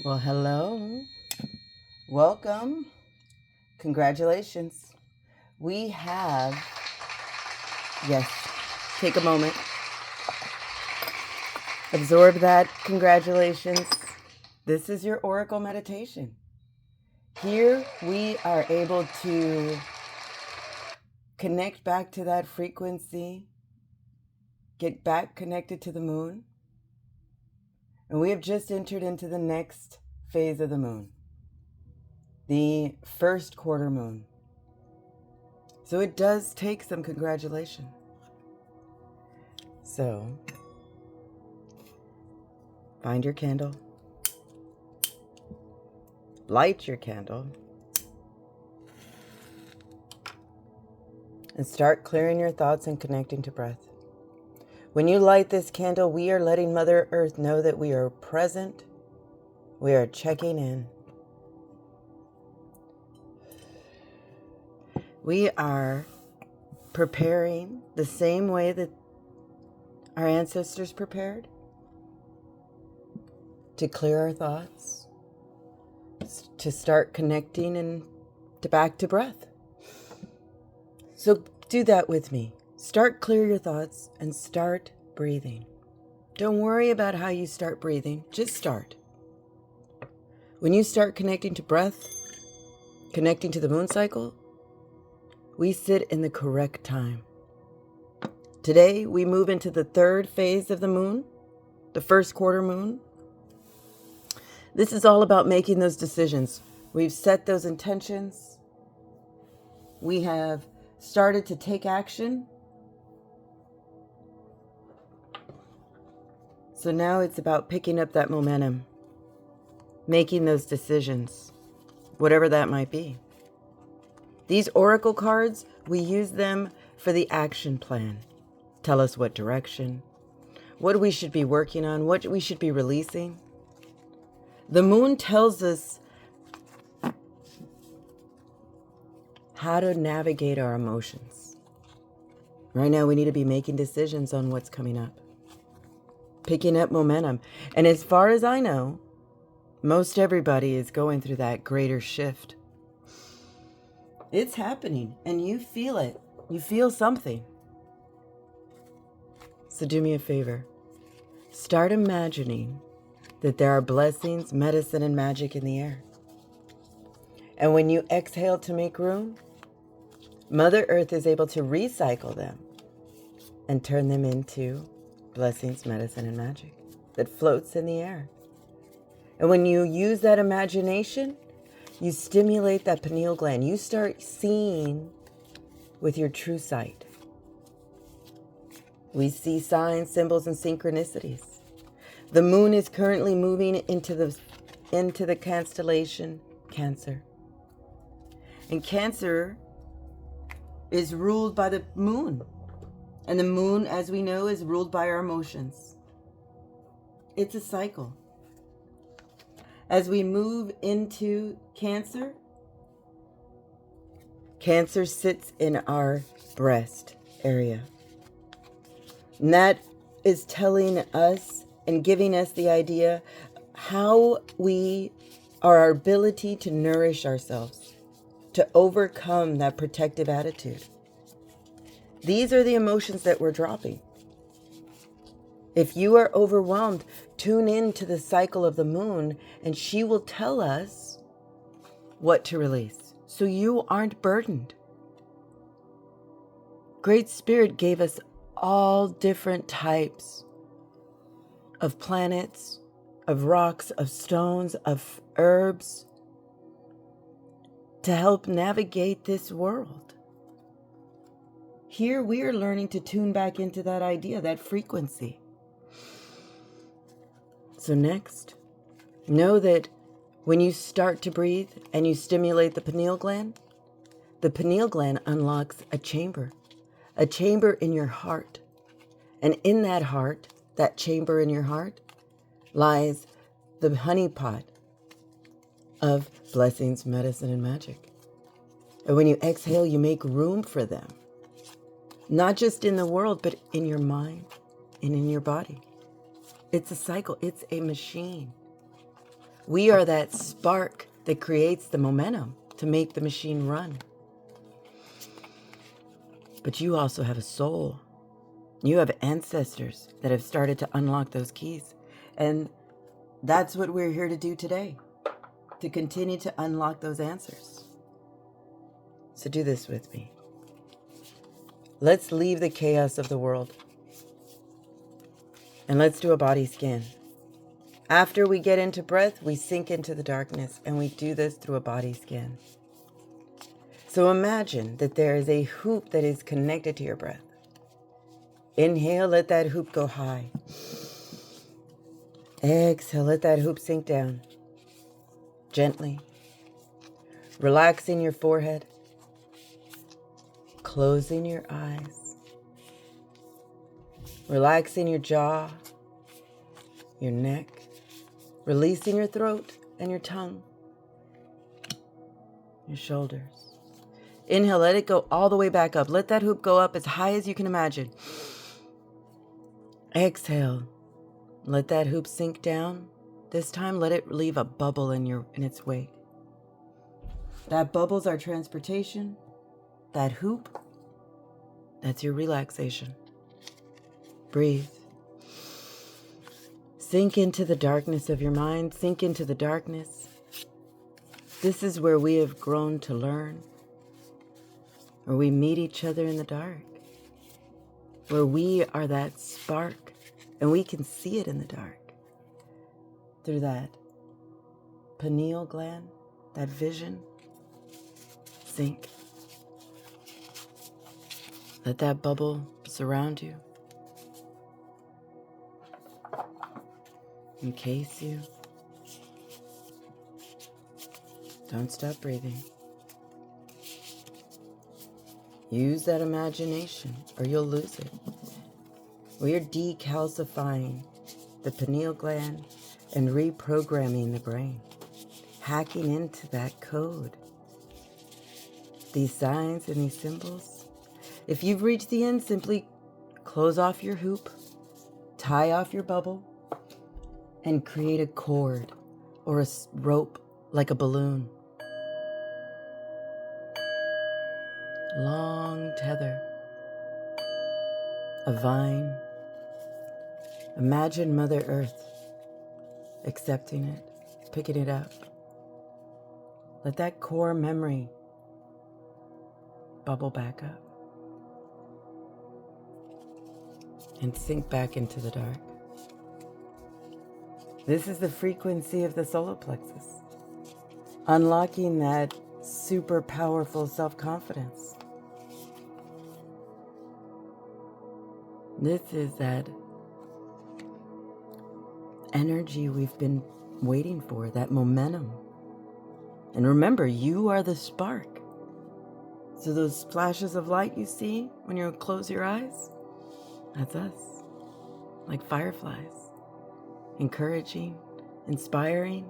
Well, hello. Welcome. Congratulations. We have, yes, take a moment. Absorb that. Congratulations. This is your Oracle meditation. Here we are able to connect back to that frequency, get back connected to the moon, and we have just entered into the next phase of the moon, the first quarter moon. So it does take some congratulation. So find your candle, light your candle, and start clearing your thoughts and connecting to breath. When you light this candle, we are letting Mother Earth know that we are present. We are checking in. We are preparing the same way that our ancestors prepared to clear our thoughts, to start connecting and back to breath. So do that with me. Start clear your thoughts and start breathing. Don't worry about how you start breathing. Just start. When you start connecting to breath, connecting to the moon cycle, we sit in the correct time. Today, we move into the third phase of the moon, the first quarter moon. This is all about making those decisions. We've set those intentions. We have started to take action. So now it's about picking up that momentum, making those decisions, whatever that might be. These oracle cards, we use them for the action plan. Tell us what direction, what we should be working on, what we should be releasing. The moon tells us how to navigate our emotions. Right now, we need to be making decisions on what's coming up, picking up momentum. And as far as I know, most everybody is going through that greater shift. It's happening, and you feel it. You feel something. So do me a favor. Start imagining that there are blessings, medicine, and magic in the air. And when you exhale to make room, Mother Earth is able to recycle them and turn them into blessings, medicine, and magic that floats in the air. And when you use that imagination, you stimulate that pineal gland. You start seeing with your true sight. We see signs, symbols, and synchronicities. The moon is currently moving into the constellation Cancer. And Cancer is ruled by the moon. And the moon, as we know, is ruled by our emotions. It's a cycle. As we move into Cancer, Cancer sits in our breast area. And that is telling us and giving us the idea how our ability to nourish ourselves, to overcome that protective attitude. These are the emotions that we're dropping. If you are overwhelmed, tune in to the cycle of the moon, and she will tell us what to release, so you aren't burdened. Great Spirit gave us all different types of planets, of rocks, of stones, of herbs to help navigate this world. Here we are learning to tune back into that idea, that frequency. So next, know that when you start to breathe and you stimulate the pineal gland unlocks a chamber in your heart. And in that heart, that chamber in your heart, lies the honeypot of blessings, medicine, and magic. And when you exhale, you make room for them. Not just in the world, but in your mind and in your body. It's a cycle. It's a machine. We are that spark that creates the momentum to make the machine run. But you also have a soul. You have ancestors that have started to unlock those keys. And that's what we're here to do today, to continue to unlock those answers. So do this with me. Let's leave the chaos of the world. And let's do a body scan. After we get into breath, we sink into the darkness, and we do this through a body scan. So imagine that there is a hoop that is connected to your breath. Inhale, let that hoop go high. Exhale, let that hoop sink down. Gently. Relaxing your forehead. Closing your eyes. Relaxing your jaw, your neck. Releasing your throat and your tongue. Your shoulders. Inhale, let it go all the way back up. Let that hoop go up as high as you can imagine. Exhale. Let that hoop sink down. This time, let it leave a bubble in its wake. That bubble's our transportation. That hoop, that's your relaxation. Breathe. Sink into the darkness of your mind. Sink into the darkness. This is where we have grown to learn. Where we meet each other in the dark. Where we are that spark. And we can see it in the dark. Through that pineal gland, that vision. Sink. Let that bubble surround you. Encase you. Don't stop breathing. Use that imagination or you'll lose it. We are decalcifying the pineal gland and reprogramming the brain, hacking into that code. These signs and these symbols. If you've reached the end, simply close off your hoop, tie off your bubble, and create a cord or a rope like a balloon. Long tether. A vine. Imagine Mother Earth accepting it, picking it up. Let that core memory bubble back up and sink back into the dark. This is the frequency of the solar plexus, unlocking that super powerful self-confidence. This is that energy we've been waiting for, that momentum. And remember, you are the spark. So those flashes of light you see when you close your eyes, that's us, like fireflies, encouraging, inspiring,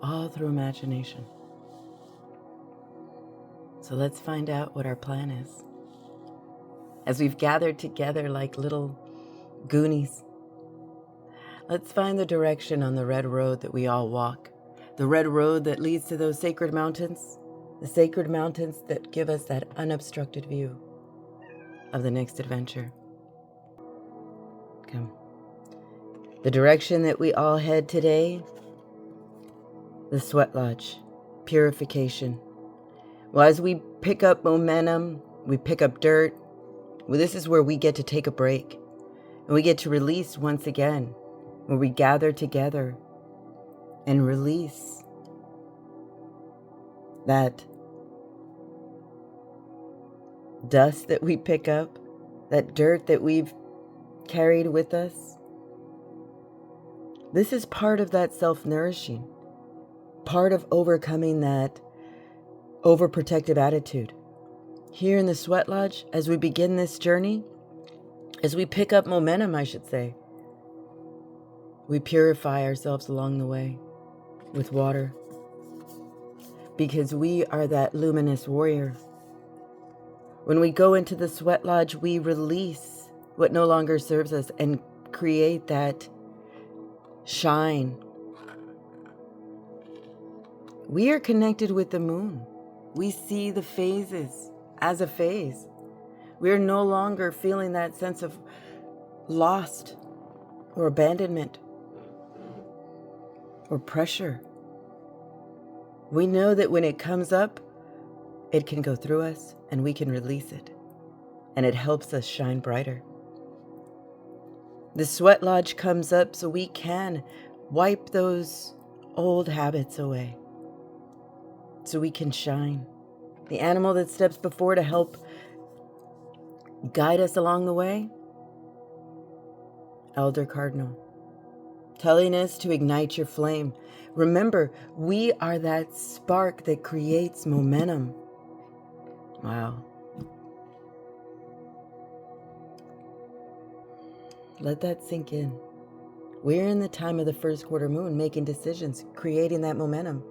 all through imagination. So let's find out what our plan is. As we've gathered together like little Goonies, let's find the direction on the red road that we all walk. The red road that leads to those sacred mountains. The sacred mountains that give us that unobstructed view of the next adventure. Come. The direction that we all head today, the sweat lodge, purification. Well, as we pick up momentum, we pick up dirt. Well, this is where we get to take a break. And we get to release once again, where we gather together and release that dust that we pick up, that dirt that we've carried with us. This is part of that self-nourishing, part of overcoming that overprotective attitude. Here in the sweat lodge, as we begin this journey, as we pick up momentum, I should say, we purify ourselves along the way with water, because we are that luminous warrior. When we go into the sweat lodge, we release what no longer serves us and create that shine. We are connected with the moon. We see the phases as a phase. We are no longer feeling that sense of lost or abandonment or pressure. We know that when it comes up, it can go through us and we can release it. And it helps us shine brighter. The sweat lodge comes up so we can wipe those old habits away. So we can shine. The animal that steps before to help guide us along the way, Elder Cardinal, telling us to ignite your flame. Remember, we are that spark that creates momentum. Wow. Let that sink in. We're in the time of the first quarter moon, making decisions, creating that momentum.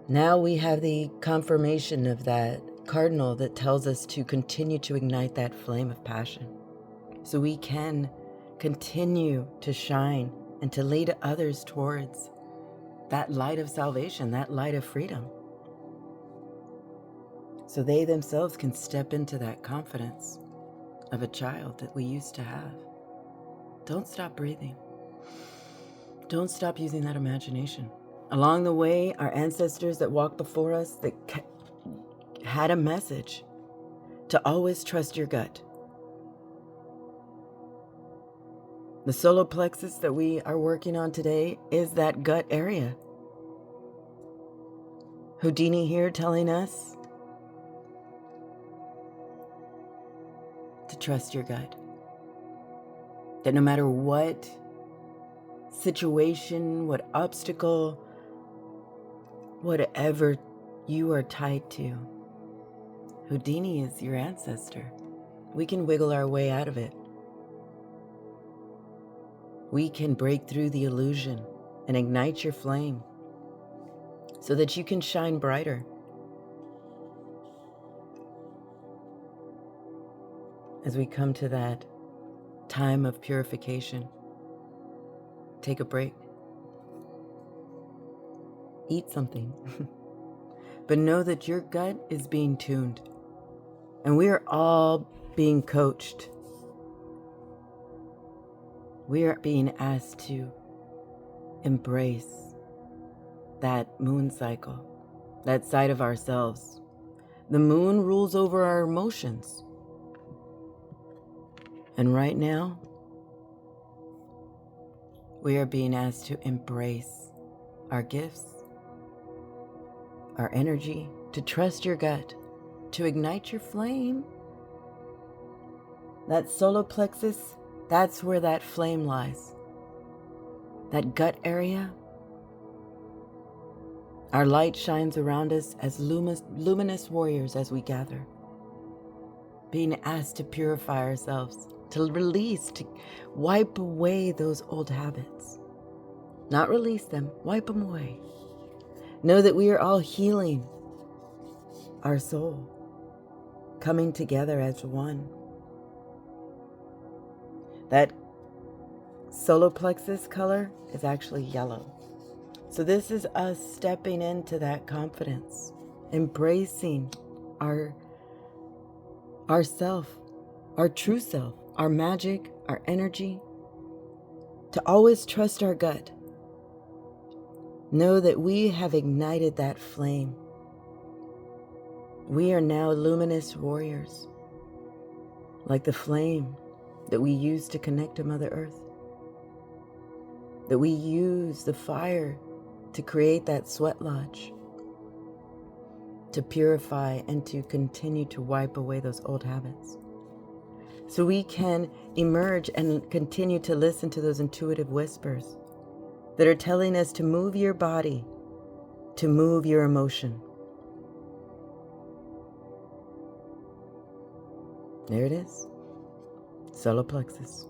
Now we have the confirmation of that cardinal that tells us to continue to ignite that flame of passion so we can continue to shine and to lead others towards that light of salvation, that light of freedom, so they themselves can step into that confidence of a child that we used to have. Don't stop breathing. Don't stop using that imagination. Along the way, our ancestors that walked before us that had a message to always trust your gut. The solar plexus that we are working on today is that gut area. Houdini here telling us to trust your gut. That no matter what situation, what obstacle, whatever you are tied to, Houdini is your ancestor. We can wiggle our way out of it. We can break through the illusion and ignite your flame so that you can shine brighter. As we come to that time of purification, take a break. Eat something. But know that your gut is being tuned. And we are all being coached. We are being asked to embrace that moon cycle, that side of ourselves. The moon rules over our emotions. And right now, we are being asked to embrace our gifts, our energy, to trust your gut, to ignite your flame. That solar plexus, that's where that flame lies. That gut area. Our light shines around us as luminous warriors as we gather, being asked to purify ourselves, to release, to wipe away those old habits. Not release them, wipe them away. Know that we are all healing our soul, coming together as one. That solar plexus color is actually yellow. So this is us stepping into that confidence, embracing our self, our true self, our magic, our energy, to always trust our gut. Know that we have ignited that flame. We are now luminous warriors, like the flame that we use to connect to Mother Earth, that we use the fire to create that sweat lodge, to purify and to continue to wipe away those old habits. So we can emerge and continue to listen to those intuitive whispers that are telling us to move your body, to move your emotion. There it is, solar plexus.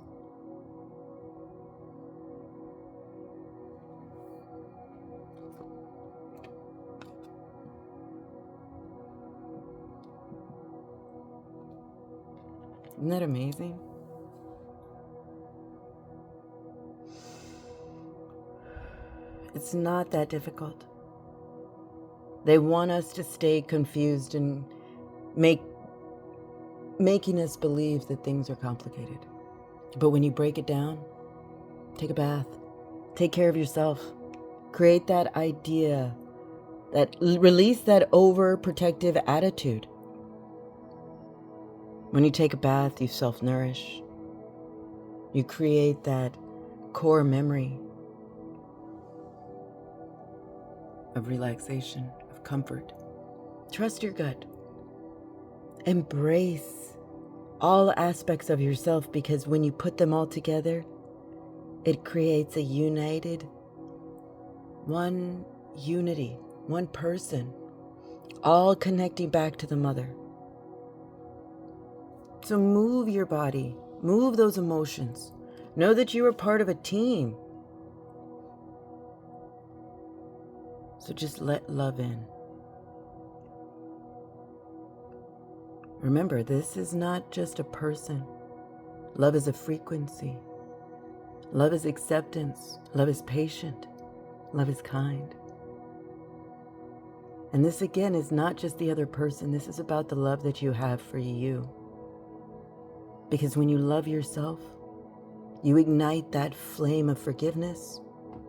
Isn't that amazing? It's not that difficult. They want us to stay confused and making us believe that things are complicated. But when you break it down, take a bath, take care of yourself, create that idea, release that overprotective attitude. When you take a bath, you self-nourish. You create that core memory of relaxation, of comfort. Trust your gut. Embrace all aspects of yourself, because when you put them all together, it creates a united, one unity, one person, all connecting back to the mother. So move your body, move those emotions. Know that you are part of a team. So just let love in. Remember, this is not just a person. Love is a frequency. Love is acceptance. Love is patient. Love is kind. And this again is not just the other person. This is about the love that you have for you. Because when you love yourself, you ignite that flame of forgiveness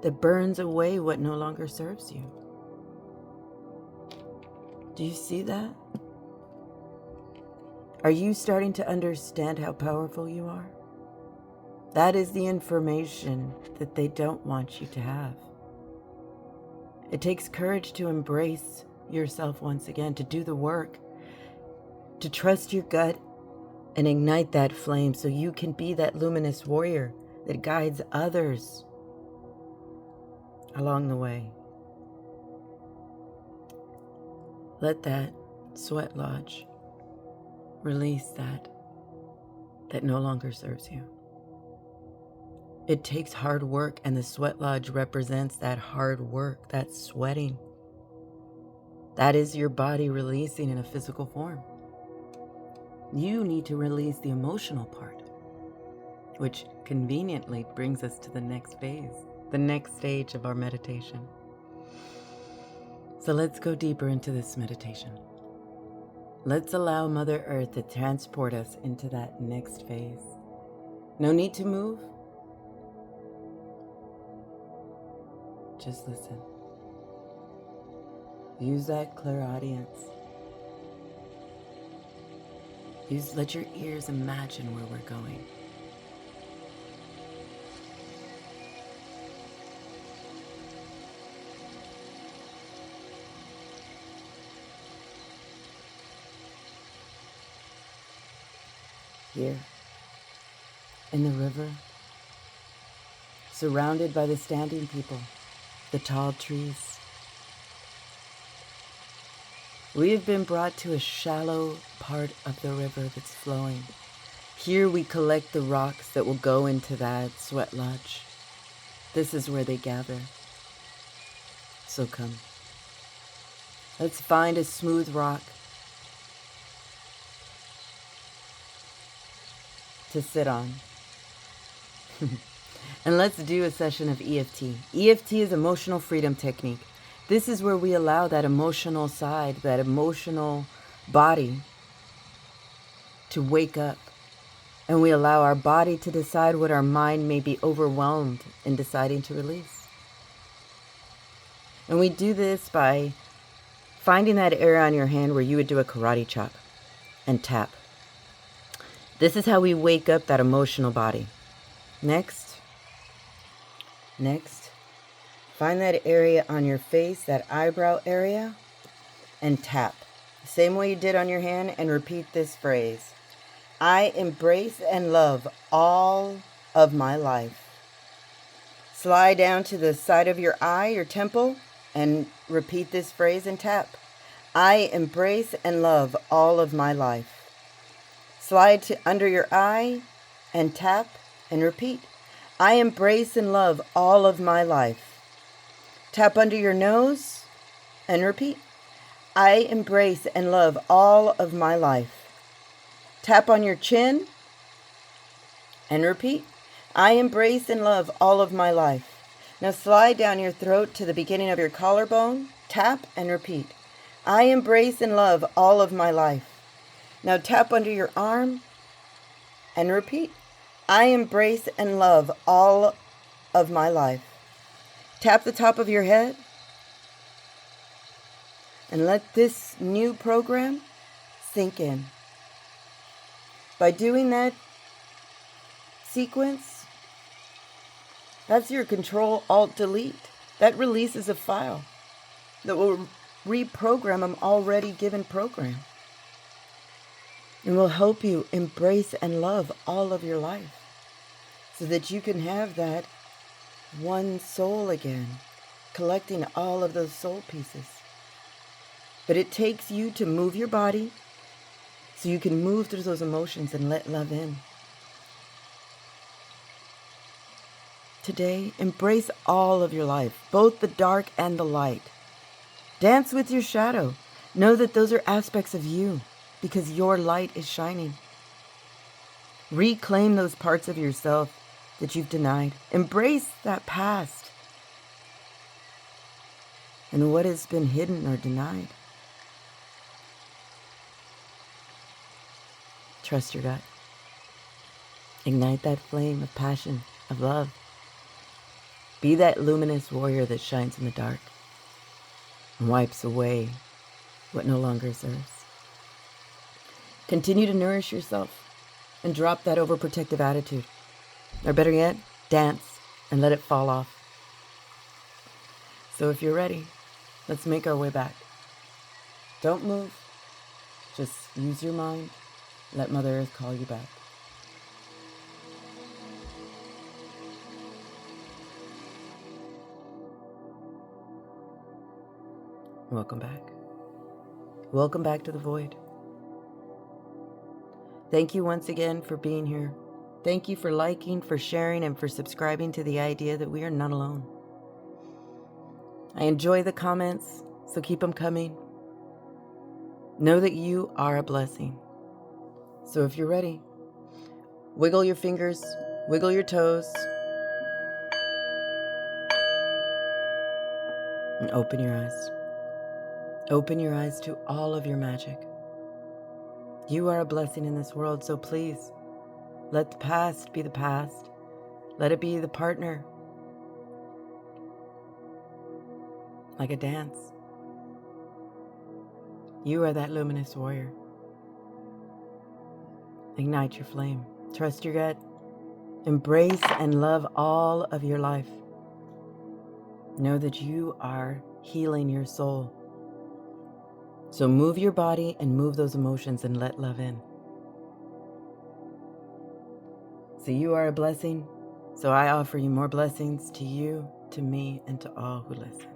that burns away what no longer serves you. Do you see that? Are you starting to understand how powerful you are? That is the information that they don't want you to have. It takes courage to embrace yourself once again, to do the work, to trust your gut and ignite that flame so you can be that luminous warrior that guides others along the way. Let that sweat lodge release that no longer serves you. It takes hard work, and the sweat lodge represents that hard work, that sweating. That is your body releasing in a physical form. You need to release the emotional part, which conveniently brings us to the next phase, the next stage of our meditation. So let's go deeper into this meditation. Let's allow Mother Earth to transport us into that next phase. No need to move. Just listen. Use that clairaudience. Let your ears imagine where we're going. Here, in the river, surrounded by the standing people, the tall trees, we have been brought to a shallow part of the river that's flowing. Here we collect the rocks that will go into that sweat lodge. This is where they gather. So come. Let's find a smooth rock to sit on. And let's do a session of EFT. EFT is emotional freedom technique. This is where we allow that emotional side, that emotional body to wake up. And we allow our body to decide what our mind may be overwhelmed in deciding to release. And we do this by finding that area on your hand where you would do a karate chop and tap. This is how we wake up that emotional body. Next, find that area on your face, that eyebrow area, and tap. Same way you did on your hand, and repeat this phrase. I embrace and love all of my life. Slide down to the side of your eye, your temple, and repeat this phrase and tap. I embrace and love all of my life. Slide to under your eye and tap and repeat. I embrace and love all of my life. Tap under your nose and repeat. I embrace and love all of my life. Tap on your chin and repeat. I embrace and love all of my life. Now slide down your throat to the beginning of your collarbone. Tap and repeat. I embrace and love all of my life. Now tap under your arm and repeat. I embrace and love all of my life. Tap the top of your head and let this new program sink in. By doing that sequence, that's your Control-Alt-Delete. That releases a file that will reprogram an already given program and will help you embrace and love all of your life so that you can have that one soul again, collecting all of those soul pieces. But it takes you to move your body so you can move through those emotions and let love in. Today, embrace all of your life, both the dark and the light. Dance with your shadow. Know that those are aspects of you because your light is shining. Reclaim those parts of yourself that you've denied. Embrace that past and what has been hidden or denied. Trust your gut. Ignite that flame of passion, of love. Be that luminous warrior that shines in the dark and wipes away what no longer serves. Continue to nourish yourself and drop that overprotective attitude. Or better yet, dance and let it fall off. So if you're ready, let's make our way back. Don't move. Just use your mind. Let Mother Earth call you back. Welcome back. Welcome back to the void. Thank you once again for being here. Thank you for liking, for sharing, and for subscribing to the idea that we are not alone. I enjoy the comments, so keep them coming. Know that you are a blessing. So if you're ready, wiggle your fingers, wiggle your toes, and open your eyes. Open your eyes to all of your magic. You are a blessing in this world, so please, let the past be the past. Let it be the partner. Like a dance. You are that luminous warrior. Ignite your flame. Trust your gut. Embrace and love all of your life. Know that you are healing your soul. So move your body and move those emotions and let love in. So you are a blessing. So I offer you more blessings to you, to me, and to all who listen.